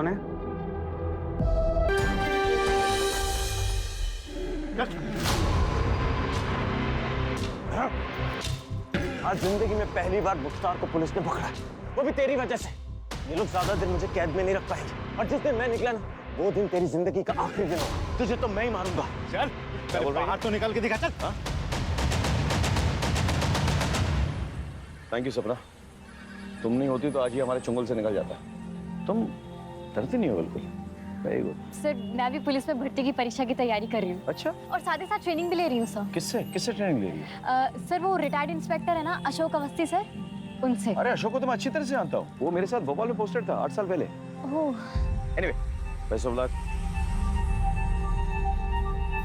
कौन है? आज जिंदगी में पहली बार मुख्तार को पुलिस ने पकड़ा, वो भी तेरी वजह से। ये लोग ज्यादा दिन मुझे कैद में नहीं रख पाएंगे, और जिस दिन मैं निकला ना, वो दिन तेरी जिंदगी का आखिरी दिन होगा। तुझे तो मैं ही मारूंगा। चल, हाथ तो निकाल के दिखा। चल। थैंक यू सपना, तुम नहीं होती तो आज ही हमारे चुंगल से निकल जाता। तुम डरती नहीं हो बिल्कुल। Very good. सर, मैं भी पुलिस में भर्ती की परीक्षा की तैयारी कर रही हूँ। अच्छा, और साथ ही साथ ट्रेनिंग भी ले रही हूँ सर। किससे ट्रेनिंग ले रही है? सर, वो रिटायर्ड इंस्पेक्टर है ना, अशोक अवस्थी सर, उनसे। अरे अशोक को तो मैं अच्छी तरह से जानता हूँ, वो मेरे साथ भोपाल में पोस्टेड था 8 साल पहले। Oh. Anyway, best of luck.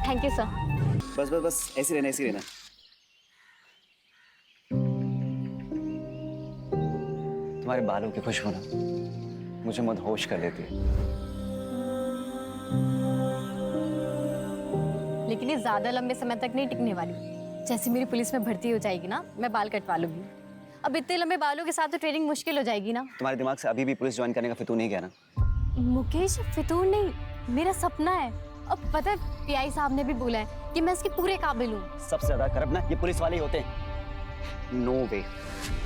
Thank you sir. बस ऐसे रहना। तुम्हारे बालों की खुशबू ना मुझे मदहोश कर देती है। लेकिन ये ज्यादा लंबे समय तक नहीं टिकने वाली। जैसे मेरी पुलिस में भर्ती हो जाएगी ना, मैं बाल कटवा लूंगी। अब इतने लंबे बालों के साथ तो ट्रेनिंग मुश्किल हो जाएगी ना। तुम्हारे दिमाग से अभी भी पुलिस ज्वाइन करने का फितूर नहीं गया ना? मुकेश, फितूर नहीं, मेरा सपना है। अब पता है, पीआई साहब ने भी बोला है कि मैं इसके पूरे काबिल हूँ। सबसे ज्यादा करप्ट ना ये पुलिस वाले ही होते हैं। नो वे,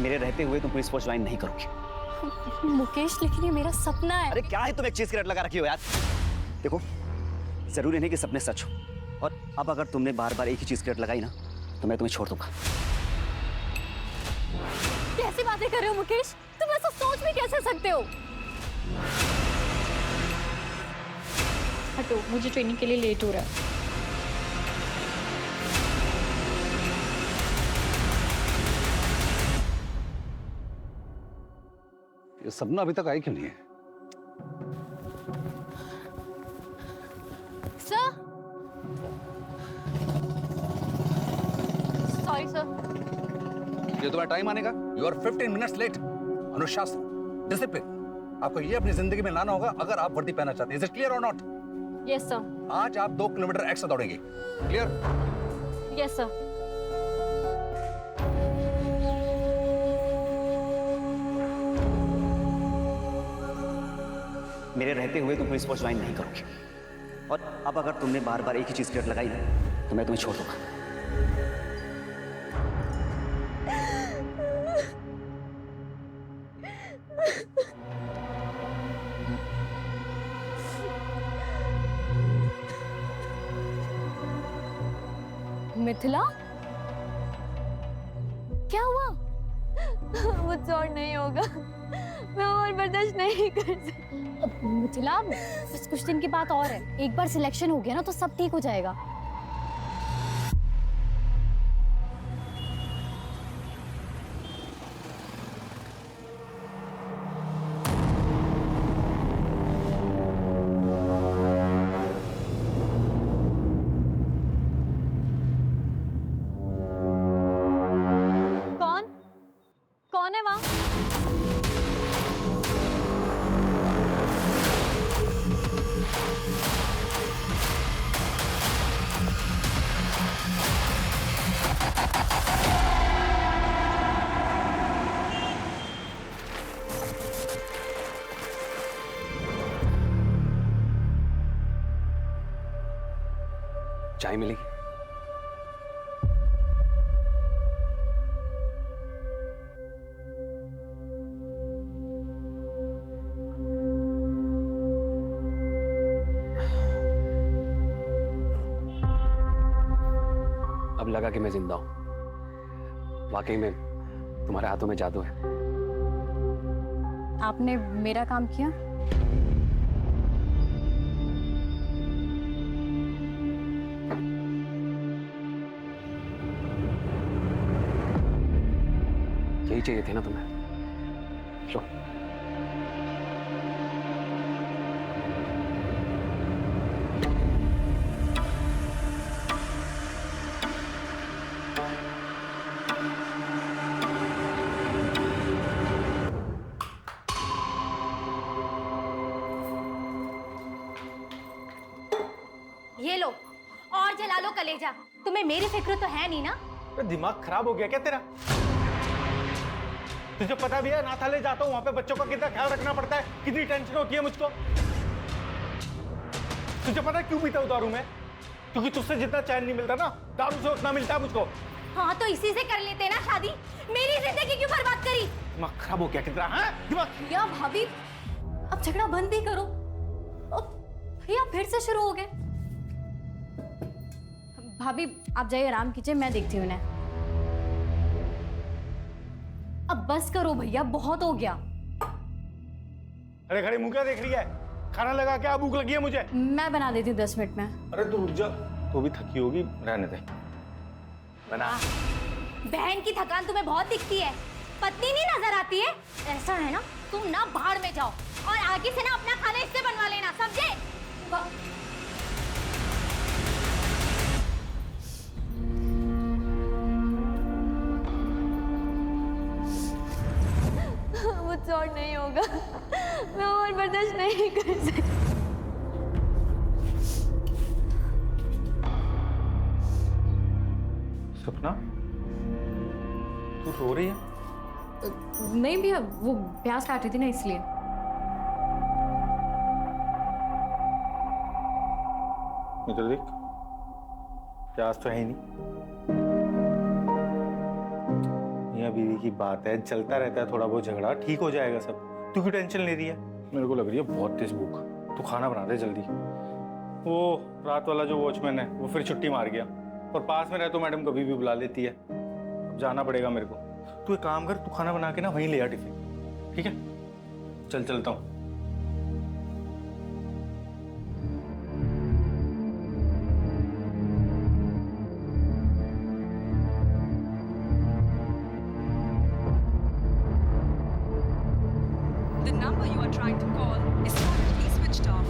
मेरे रहते हुए तुम पुलिस फोर्स ज्वाइन नहीं करोगे। मुकेश, लेकिन ये मेरा सपना है। अरे क्या है, तुम एक चीज की रट लगा रखी हो यार। देखो, जरूरी नहीं कि सपने सच हो, और अब अगर तुमने बार बार एक ही चीज की रट लगाई ना, तो मैं तुम्हें छोड़ दूंगा। कैसी बातें कर रहे हो मुकेश? तुम ऐसा सोच भी कैसे सकते हो? हटो, मुझे ट्रेनिंग के लिए लेट हो रहा है। ये सपना अभी तक आई क्यों नहीं है? Sir, sorry sir. ये तुम्हारा टाइम आने का। You are 15 minutes late. अनुशासन, डिसिप्लिन, आपको ये अपनी जिंदगी में लाना होगा अगर आप वर्दी पहनना चाहते हैं। इज इट क्लियर और नॉट? Yes sir. आज आप 2 किलोमीटर एक्स्ट्रा दौड़ेंगे। क्लियर? Yes sir. मेरे रहते हुए तुम पुलिस फोर्स ज्वाइन नहीं करोगे, और अब अगर तुमने बार बार एक ही चीज की रट लगाई ना, तो मैं तुम्हें छोड़ दूंगा। मिथिला, क्या हुआ? मुझसे और नहीं होगा, मैं और बर्दाश्त नहीं कर सकती। मिथिला, बस कुछ दिन की बात और है। एक बार सिलेक्शन हो गया ना तो सब ठीक हो जाएगा। कौन है वहां? चाय मिलेगी? अब लगा कि मैं जिंदा हूं। वाकई में तुम्हारे हाथों में जादू है। आपने मेरा काम किया? यही चाहिए थे ना तुम्हें। लो। ये लो, और जला लो कलेजा। तुम्हें मेरी फिक्र तो है नहीं ना? दिमाग खराब हो गया क्या तेरा? तुझे पता भी है नाथाले जाता हूँ, वहां पे बच्चों का कितना ख्याल रखना पड़ता है, कितनी टेंशन होती है मुझको। तुझे पता है क्यों पीता हूँ दारू मैं? क्योंकि तुझसे जितना चैन नहीं मिलता ना, दारू से उतना मिलता है मुझको। हाँ तो इसी से कर लेते ना शादी, मेरी जिंदगी क्यों बर्बाद करी? दिमाग खराब हो गया कितना, हाँ? दिमाग। या भाभी अब झगड़ा बंद भी करो। भैया फिर से शुरू हो गए। भाभी आप जाइए आराम कीजिए, मैं देखती हूँ उन्हें। अब बस करो भैया, बहुत हो गया। अरे खड़े मुंह क्या देख रही है? खाना लगा क्या? भूख लगी है मुझे। मैं बना देती हूँ 10 मिनट में। अरे तू रुक जा, तू भी थकी होगी, रहने दे। बना। बहन की थकान तुम्हें बहुत दिखती है, पत्नी नहीं नजर आती है। ऐसा है ना, तुम ना बाहर में जाओ और आगे से ना अपना खाना इससे बनवा लेना, समझे? मुझसे और नहीं होगा, मैं और बर्दाश्त नहीं कर सकती। सपना, तू रो रही है? नहीं भैया, वो प्याज काट रही थी ना इसलिए। इधर देख, प्याज तो है ही नहीं। मियां बीवी की बात है, चलता रहता है थोड़ा बहुत झगड़ा, ठीक हो जाएगा सब। तू क्यों टेंशन ले रही है? मेरे को लग रही है बहुत तेज भूख। तू खाना बना दे जल्दी। वो रात वाला जो वॉचमैन है वो फिर छुट्टी मार गया, और पास में रहे तो मैडम कभी भी बुला लेती है। अब जाना पड़ेगा मेरे को। तू एक काम कर, तू खाना बना के ना वहीं ले आ टिफिन, ठीक है? चल चलता हूँ। The number you are trying to call is currently switched off.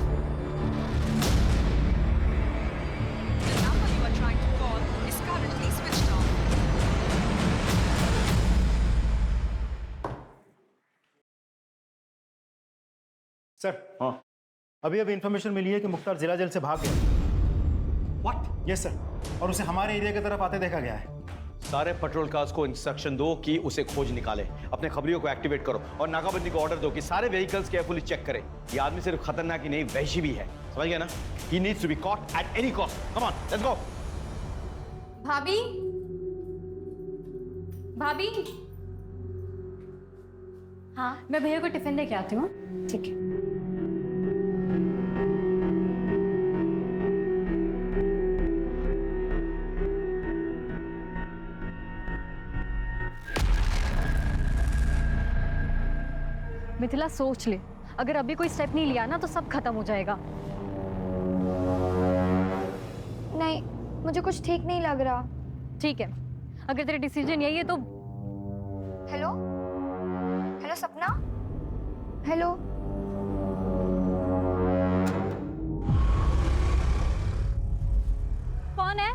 The number you are trying to call is currently switched off. Sir, हाँ, अभी इंफॉर्मेशन मिली है कि मुख्तार जिला जेल से भाग गया। व्हाट? यस सर, और उसे हमारे एरिया की तरफ आते देखा गया है। सारे पेट्रोल कार्स को इंस्ट्रक्शन दो कि उसे खोज निकाले, अपने खबरियों को एक्टिवेट करो और नाकाबंदी को ऑर्डर दो कि सारे व्हीकल्स केयरफुली चेक करें। ये आदमी सिर्फ खतरनाक ही नहीं, वहशी भी है, समझ गया ना? He needs to be caught at any cost. Come on, let's go. भाभी, भाभी। हाँ, मैं भैया को टिफिन दे के आती हूँ। ठीक है। मिथिला सोच ले, अगर अभी कोई स्टेप नहीं लिया ना तो सब खत्म हो जाएगा। नहीं, मुझे कुछ ठीक नहीं लग रहा। ठीक है, अगर तेरा डिसीजन यही है तो। हेलो, हेलो सपना, हेलो। कौन है?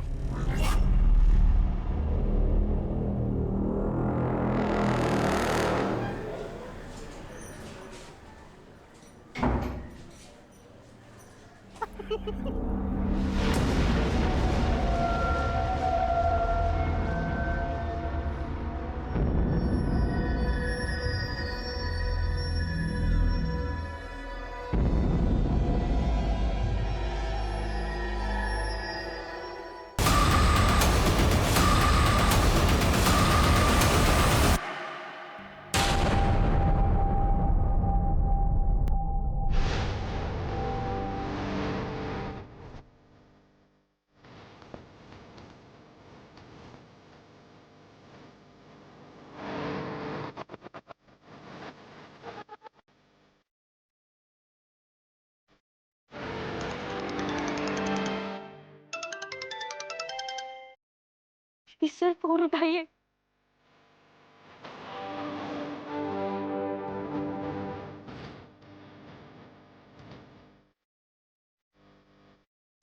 सर फोन उठाइए।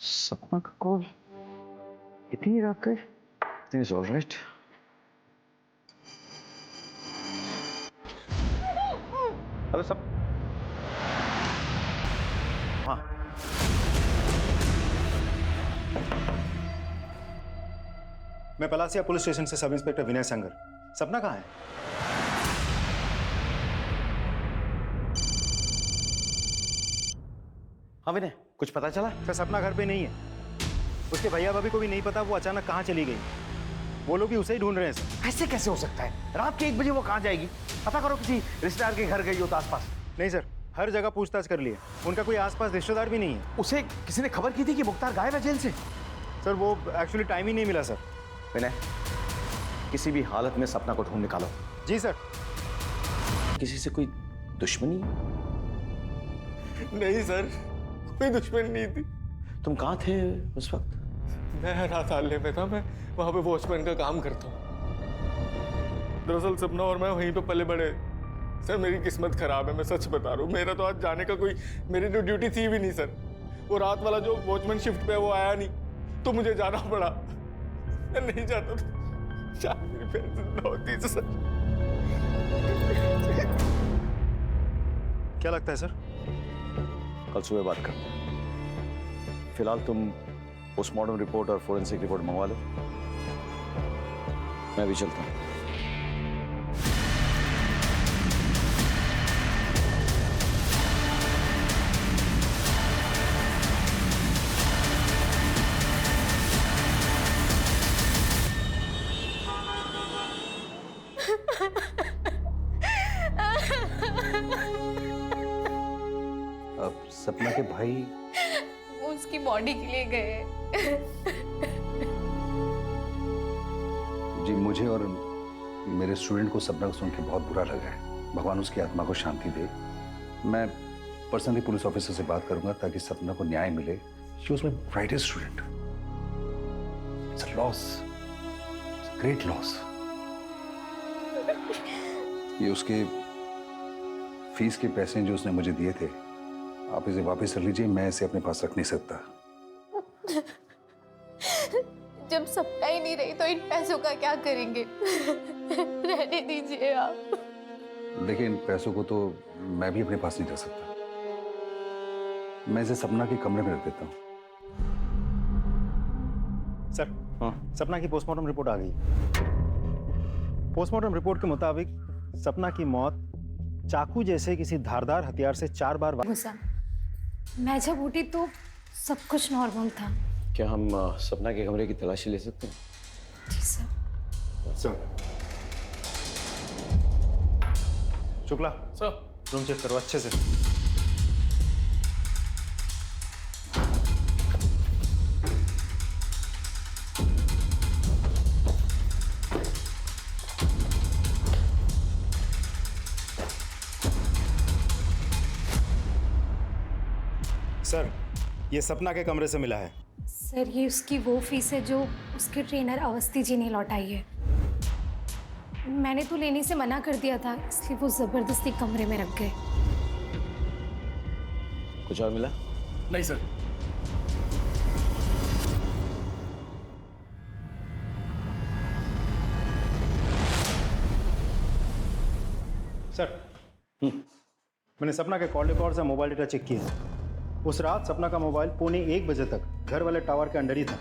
सपना का कॉल इतनी रात का? It's alright. हेलो सब। हाँ, मैं पलासिया पुलिस स्टेशन से सब इंस्पेक्टर विनय संगर। सपना कहाँ है? हाँ विनय, कुछ पता चला? सर सपना घर पे नहीं है, उसके भैया भाभी को भी नहीं पता वो अचानक कहाँ चली गई। वो लोग भी उसे ही ढूंढ रहे हैं सर। ऐसे कैसे हो सकता है? रात के 1 बजे वो कहाँ जाएगी? पता करो, किसी रिश्तेदार के घर गई हो तो आसपास। नहीं सर, हर जगह पूछताछ कर लिए, उनका कोई आसपास रिश्तेदार भी नहीं है। उसे किसी ने खबर की थी कि मुख्तार गायब है जेल से? सर वो एक्चुअली टाइम ही नहीं मिला सर। विनय, किसी भी हालत में सपना को ढूंढ निकालो। जी सर। किसी से कोई दुश्मनी है? नहीं सर, कोई दुश्मन नहीं थी। तुम कहाँ थे उस वक्त? मैं रात हाले में था, मैं वहां पे वॉचमैन का काम करता हूँ। दरअसल सपना और मैं वहीं पे पले बड़े। सर मेरी किस्मत खराब है, मैं सच बता रहा हूँ। मेरा तो आज जाने का कोई, मेरी तो ड्यूटी थी भी नहीं सर। वो रात वाला जो वॉचमैन शिफ्ट पे वो आया नहीं, तो मुझे जाना पड़ा। मैं नहीं जाता तो शायद मेरी बहन जिंदा होती तो सर। क्या लगता है सर? कल सुबह बात करते हैं। फिलहाल तुम पोस्टमार्टम रिपोर्ट और फोरेंसिक रिपोर्ट मंगवा लो, मैं भी चलता हूँ। अब सपना के भाई वो उसकी बॉडी के लिए गए। जी, मुझे और मेरे स्टूडेंट को सपना को सुन के बहुत बुरा लगा है। भगवान उसकी आत्मा को शांति दे। मैं पर्सनली पुलिस ऑफिसर से बात करूंगा ताकि सपना को न्याय मिले। She was my brightest student. It's a loss, it's a great loss. ये उसके फीस के पैसे जो उसने मुझे दिए थे, आप इसे वापस रख लीजिए, मैं इसे अपने पास रख नहीं सकता। जब सपना ही नहीं रही तो इन पैसों का क्या करेंगे? रहने दीजिए आप। देखिए, इन पैसों को तो मैं भी अपने पास नहीं रख सकता। मैं इसे सपना के कमरे में रख देता हूँ। सर सपना की पोस्टमार्टम रिपोर्ट आ गई। पोस्टमार्टम रिपोर्ट के मुताबिक सपना की मौत चाकू जैसे किसी धारदार हथियार से 4 बार गुस्सा। मैं जब उठी तो सब कुछ नॉर्मल था। क्या हम सपना के कमरे की तलाशी ले सकते हैं? जी sir. Sir Shukla sir, room check करो अच्छे से। सर ये सपना के कमरे से मिला है। सर ये उसकी वो फीस है जो उसके ट्रेनर अवस्थी जी ने लौटाई है। मैंने तो लेने से मना कर दिया था, इसलिए वो जबरदस्ती कमरे में रख गए। कुछ और मिला? नहीं सर। सर मैंने सपना के कॉल रिकॉर्ड्स और मोबाइल डेटा चेक किया। उस रात सपना का मोबाइल 1:15 बजे तक घर वाले टावर के अंडर ही था।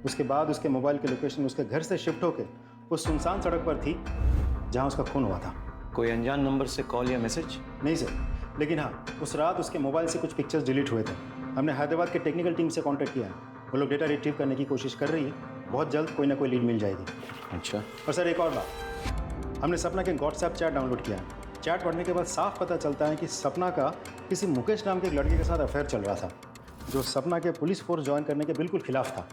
उसके बाद उसके मोबाइल की लोकेशन उसके घर से शिफ्ट होकर उस सुनसान सड़क पर थी जहां उसका खून हुआ था। कोई अनजान नंबर से कॉल या मैसेज? नहीं सर, लेकिन हाँ उस रात उसके मोबाइल से कुछ पिक्चर्स डिलीट हुए थे। हमने हैदराबाद के टेक्निकल टीम से कांटेक्ट किया है, वो लोग डेटा रिट्रीव करने की कोशिश कर रही है। बहुत जल्द कोई ना कोई लीड मिल जाएगी। अच्छा। और सर एक और बात, हमने सपना के व्हाट्सएप चैट डाउनलोड किया है। चैट पढ़ने के बाद साफ पता चलता है कि सपना का किसी मुकेश नाम के एक लड़के के साथ अफेयर चल रहा था, जो सपना के पुलिस फोर्स ज्वाइन करने के बिल्कुल खिलाफ था।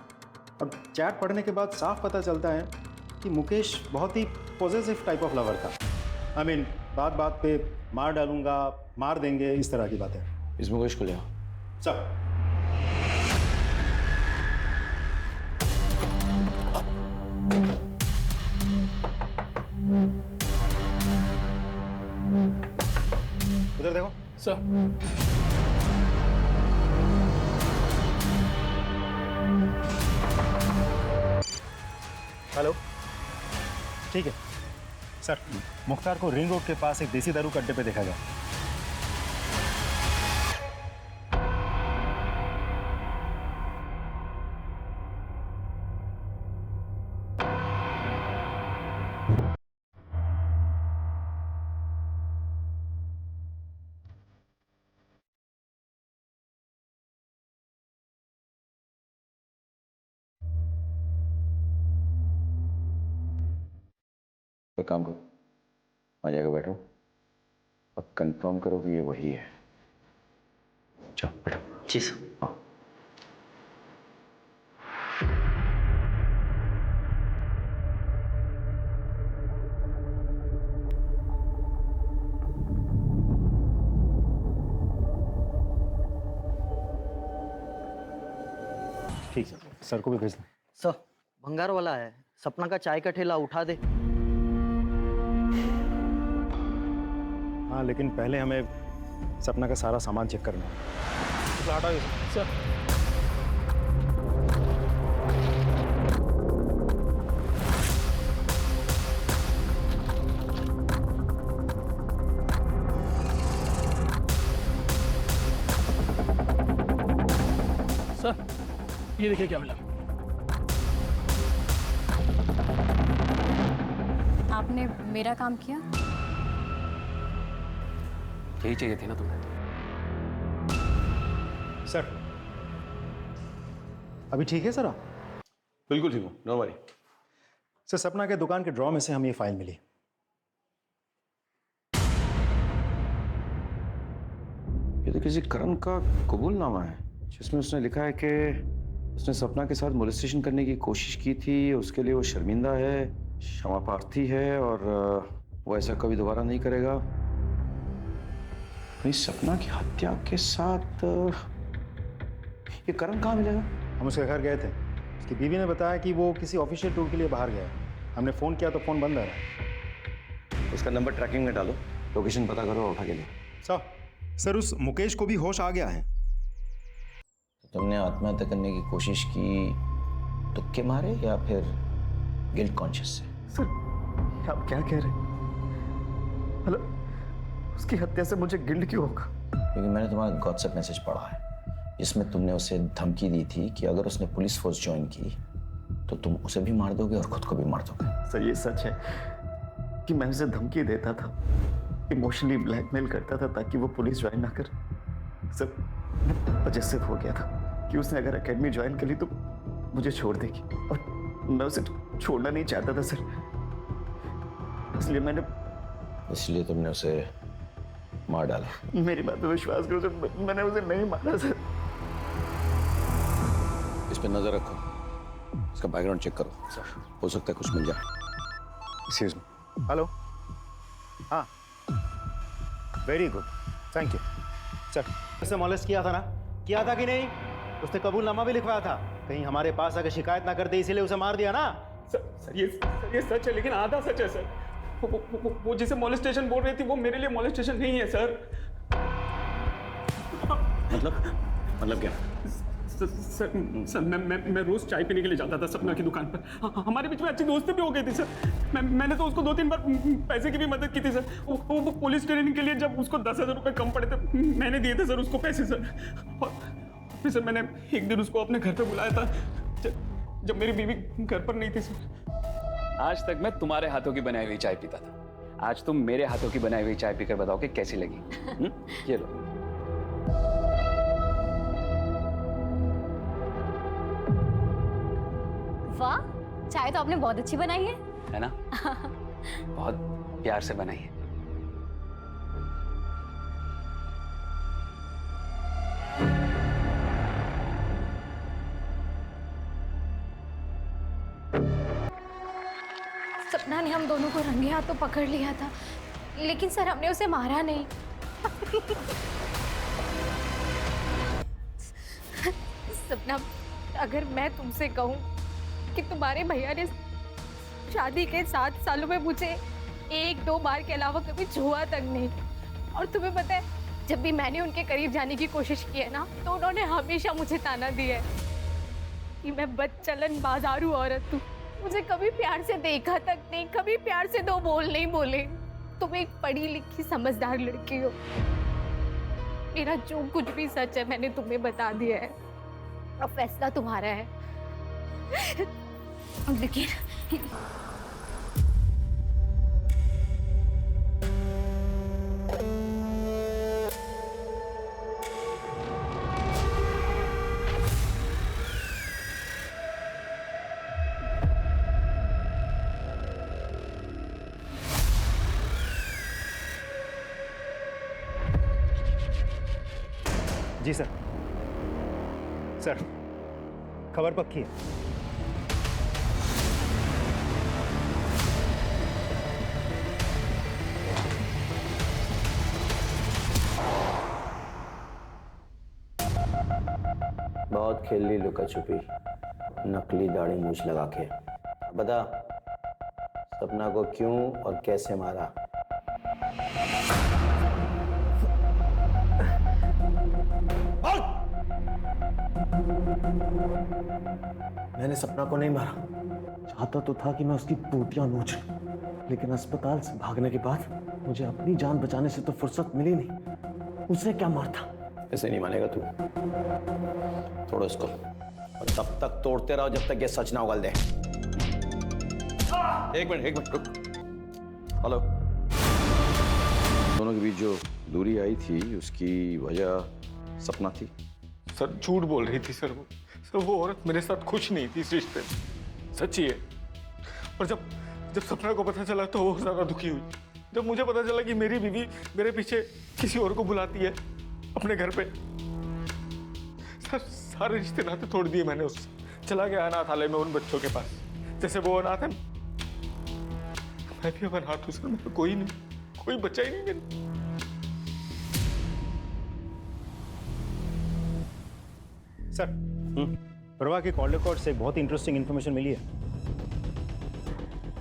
अब चैट पढ़ने के बाद साफ पता चलता है कि मुकेश बहुत ही पॉजिटिव टाइप ऑफ लवर था। आई मीन बात बात पे मार डालूंगा, मार देंगे, इस तरह की बातें। इस मुकेश को ले आओ। सर उधर देखो। सर हेलो, ठीक है सर। मुख्तार को रिंग रोड के पास एक देसी दारू के अड्डे पे देखा गया। तो काम करो, आ जाकर बैठो और कंफर्म करो कि ये वही है। चलो बैठो। जी सर। हाँ। ठीक है सर को भी भेज दें। सर भंगार वाला है, सपना का चाय का ठेला उठा दे। हाँ लेकिन पहले हमें सपना का सारा सामान चेक करना है। हटाओ सर। सर ये देखिए क्या मिला। आपने मेरा काम किया। यही चाहिए थी ना तुम्हें। सर अभी ठीक है सर आप? बिल्कुल ठीक हूँ, नो वरी। सर सपना के दुकान के ड्रॉ में से हमें ये फाइल मिली। ये तो किसी करण का कबूलनामा है जिसमें उसने लिखा है कि उसने सपना के साथ मोलेस्टेशन करने की कोशिश की थी, उसके लिए वो शर्मिंदा है, क्षमा प्रार्थी है और वो ऐसा कभी दोबारा नहीं करेगा। इस सपना की हत्या के साथ ये करण कहाँ मिलेगा? हम उसके घर गए थे, उसकी बीवी ने बताया कि वो किसी ऑफिशियल टूर के लिए बाहर गया है। हमने फ़ोन किया तो फ़ोन बंद आ रहा है। उसका नंबर ट्रैकिंग में डालो, लोकेशन पता करो और उठा के लिए। सर उस मुकेश को भी होश आ गया है। तुमने आत्महत्या करने की कोशिश की तुक्के मारे या फिर गिल्ट कॉन्शियस से? सर आप क्या कह रहे हैं? मतलब उसकी हत्या से मुझे गिल्ट क्यों होगा? क्योंकि मैंने तुम्हारा व्हाट्सएप मैसेज पढ़ा है जिसमें तुमने उसे धमकी दी थी कि अगर उसने पुलिस फोर्स ज्वाइन की तो तुम उसे भी मार दोगे और खुद को भी मार दोगे। सर ये सच है कि मैं उसे धमकी देता था, इमोशनली ब्लैकमेल करता था ताकि वो पुलिस ज्वाइन ना कर। सर मैं पजेसिव हो गया था कि उसने अगर एकेडमी ज्वाइन कर ली तो मुझे छोड़ देगी और मैं उसे छोड़ना नहीं चाहता था सर, इसलिए तुमने उसे मार डाला। मेरी बात पे विश्वास करो सर, मैंने उसे नहीं मारा सर। इस पे नजर रखो, इसका बैकग्राउंड चेक करो, हो सकता है कुछ मिल जाए। Excuse me. हेलो। हाँ very good, thank you sir. उसे मॉलेस्ट किया था ना? किया था कि नहीं? उसने कबूलनामा भी लिखवाया था, कहीं हमारे पास आकर शिकायत ना कर दे इसीलिए उसे मार दिया ना? सर ये सच है लेकिन आधा सच है सर। वो जिसे मॉलेस्टेशन बोल रही थी वो मेरे लिए मॉलेस्टेशन नहीं है सर। मतलब क्या? सर मैं रोज चाय पीने के लिए जाता था सपना की दुकान पर। हमारे बीच में अच्छी दोस्ती भी हो गई थी सर। मैंने तो उसको 2-3 बार पैसे की भी मदद की थी सर। वो पुलिस ट्रेनिंग के लिए जब उसको 10,000 रुपये कम पड़े थे मैंने दिए थे सर उसको पैसे सर। और फिर सर मैंने एक दिन उसको अपने घर पे बुलाया था जब मेरी बीवी घर पर नहीं थी सर। आज तक मैं तुम्हारे हाथों की बनाई हुई चाय पीता था, आज तुम मेरे हाथों की बनाई हुई चाय पीकर बताओ कि कैसी लगी। ये लो। वाह, चाय तो आपने बहुत अच्छी बनाई है ना? बहुत प्यार से बनाई है। सपना ने हम दोनों को रंगे हाथों पकड़ लिया था, लेकिन सर हमने उसे मारा नहीं। सपना, अगर मैं तुमसे कहूं कि तुम्हारे भैया ने शादी के 7 सालों में मुझे 1-2 बार के अलावा कभी छुआ तक नहीं, और तुम्हें पता है जब भी मैंने उनके करीब जाने की कोशिश की है ना तो उन्होंने हमेशा मुझे ताना दिया है कि मैं बदचलन बाजारू औरत हूँ, मुझे कभी प्यार से देखा तक नहीं, कभी प्यार से 2 बोल नहीं बोले। तुम एक पढ़ी लिखी समझदार लड़की हो, मेरा जो कुछ भी सच है मैंने तुम्हें बता दिया है, अब फैसला तुम्हारा है। लेकिन जी सर। सर, खबर पक्की है। बहुत खेल ली लुका छुपी, नकली दाढ़ी मूछ लगा के। बता, सपना को क्यों और कैसे मारा? मैंने सपना को नहीं मारा। चाहता तो था कि मैं उसकी बूटियां नोच लूं, लेकिन अस्पताल से भागने के बाद मुझे अपनी जान बचाने से तो फुर्सत मिली नहीं। उसे क्या मारता? ऐसे नहीं मानेगा तू। तोड़ो इसको, और तब तक तोड़ते रहो जब तक ये सच ना उगल दे। एक मिनट रुक। हेलो। दोनों के बीच जो दूरी आई थी उसकी वजह सपना थी? सर झूठ बोल रही थी सर। वो औरत मेरे साथ खुश नहीं थी इस रिश्ते में, सच्ची है। और जब सपना को पता चला तो वो ज्यादा दुखी हुई। जब मुझे पता चला कि मेरी बीवी मेरे पीछे किसी और को बुलाती है अपने घर पे, सर सारे रिश्ते नाते तोड़ दिए मैंने उससे। चला गया अनाथालय में उन बच्चों के पास, जैसे वो अनाथ है मैं भी अब अनाथ हूं सर। मेरा कोई नहीं, कोई बच्चा ही नहीं मेरा। सर, प्रभा के कॉल रिकॉर्ड से एक बहुत इंटरेस्टिंग इन्फॉर्मेशन मिली है।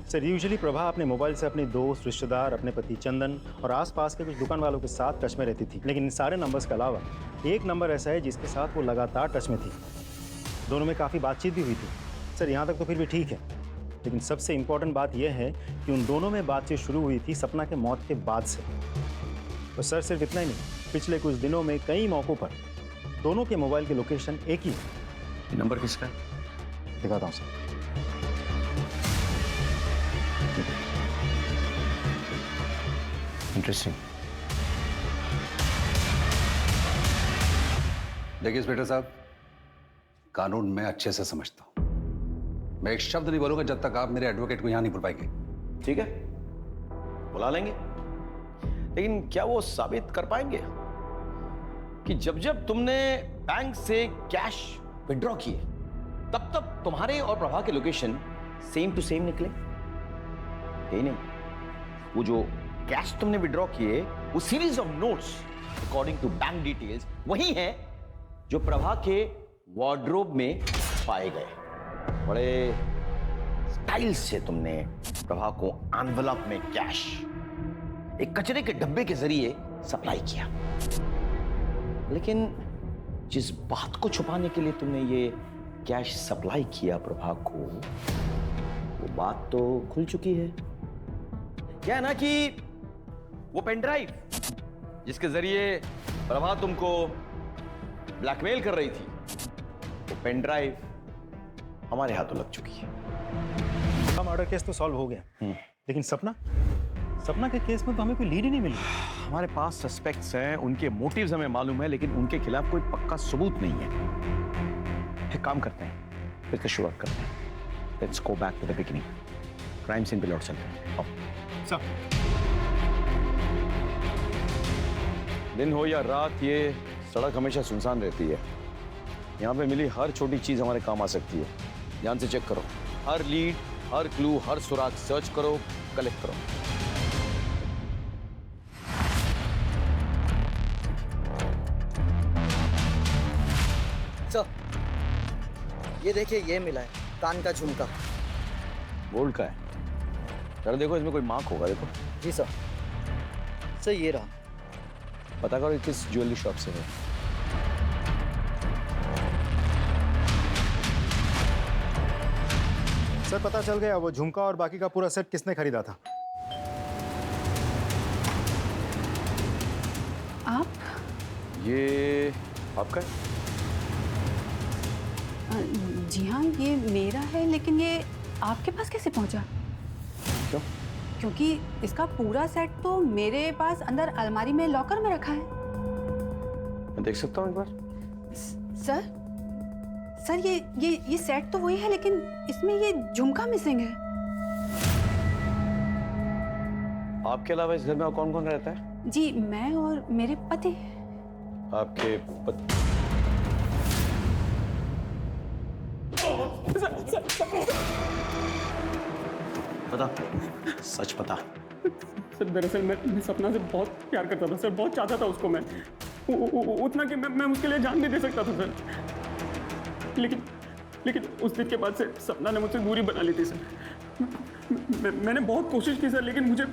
सर, यूजुअली प्रभा अपने मोबाइल से अपने दोस्त, रिश्तेदार, अपने पति चंदन और आसपास के कुछ दुकान वालों के साथ टच में रहती थी, लेकिन इन सारे नंबर्स के अलावा एक नंबर ऐसा है जिसके साथ वो लगातार टच में थी। दोनों में काफ़ी बातचीत भी हुई थी। सर, यहाँ तक तो फिर भी ठीक है, लेकिन सबसे इम्पोर्टेंट बात यह है कि उन दोनों में बातचीत शुरू हुई थी सपना के मौत के बाद से। तो सर, सिर्फ इतना ही नहीं, पिछले कुछ दिनों में कई मौक़ों पर दोनों के मोबाइल की लोकेशन एक ही है। नंबर किसका है? दिखाता हूँ सर। इंटरेस्टिंग। देखिए बेटा साहब, कानून मैं अच्छे से समझता हूं। मैं एक शब्द नहीं बोलूंगा जब तक आप मेरे एडवोकेट को यहां नहीं बुलवाएंगे। ठीक है, बुला लेंगे, लेकिन क्या वो साबित कर पाएंगे कि जब तुमने बैंक से कैश विड्रॉ किए तब तुम्हारे और प्रभा के लोकेशन सेम टू सेम निकले? यही नहीं, वो जो कैश तुमने विड्रॉ किए वो series of notes according to bank details वही है जो प्रभा के वार्डरोब में पाए गए। बड़े स्टाइल से तुमने प्रभा को एनवेलप में कैश एक कचरे के डब्बे के जरिए सप्लाई किया, लेकिन जिस बात को छुपाने के लिए तुमने ये कैश सप्लाई किया प्रभा को, वो बात तो खुल चुकी है। क्या है ना कि वो पेन ड्राइव जिसके जरिए प्रभा तुमको ब्लैकमेल कर रही थी, वो पेन ड्राइव हमारे हाथों लग चुकी है। मर्डर केस तो सॉल्व हो गया, लेकिन सपना के केस में तो हमें कोई लीड ही नहीं मिली। हमारे पास सस्पेक्ट्स हैं, उनके मोटिव्स हमें मालूम है, लेकिन उनके खिलाफ कोई पक्का सबूत नहीं है। एक काम करते हैं, फिर से शुरुआत करते हैं। Let's go back to the beginning. Crime scene पे लौट चलते हैं। आओ। दिन हो या रात, ये सड़क हमेशा सुनसान रहती है। यहाँ पे मिली हर छोटी चीज हमारे काम आ सकती है। ध्यान से चेक करो, हर लीड, हर क्लू, हर सुराग सर्च करो, कलेक्ट करो। सर, ये देखिए, ये मिला है कान का झुमका। गोल्ड का है? जरा देखो, इसमें कोई मार्क होगा, देखो। जी सर। सर, ये रहा। पता करो किस ज्वेलरी शॉप से है। सर, पता चल गया वो झुमका और बाकी का पूरा सेट किसने खरीदा था। आप? ये आपका है? जी हाँ, ये मेरा है, लेकिन ये आपके पास कैसे पहुंचा? क्यों? क्योंकि इसका पूरा सेट तो मेरे पास अंदर अलमारी में लॉकर में रखा है। मैं देख सकता हूँ एक बार? सर, ये सेट तो वही है, लेकिन इसमें ये झुमका मिसिंग है। आपके अलावा इस घर में और कौन कौन रहता है? जी, मैं और मेरे पति। आपके बता, सच बता। सर दरअसल मैं सपना से बहुत प्यार करता था सर, बहुत चाहता था उसको मैं, उतना कि मैं उसके लिए जान नहीं दे सकता था सर। लेकिन उस दिन के बाद से सपना ने मुझसे दूरी बना ली थी सर। मैंने बहुत कोशिश की सर, लेकिन मुझे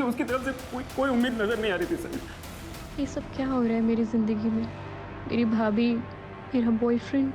उसकी तरफ से कोई उम्मीद नजर नहीं आ रही थी सर। ये सब क्या हो रहा है मेरी जिंदगी में? मेरी भाभी, मेरा बॉयफ्रेंड,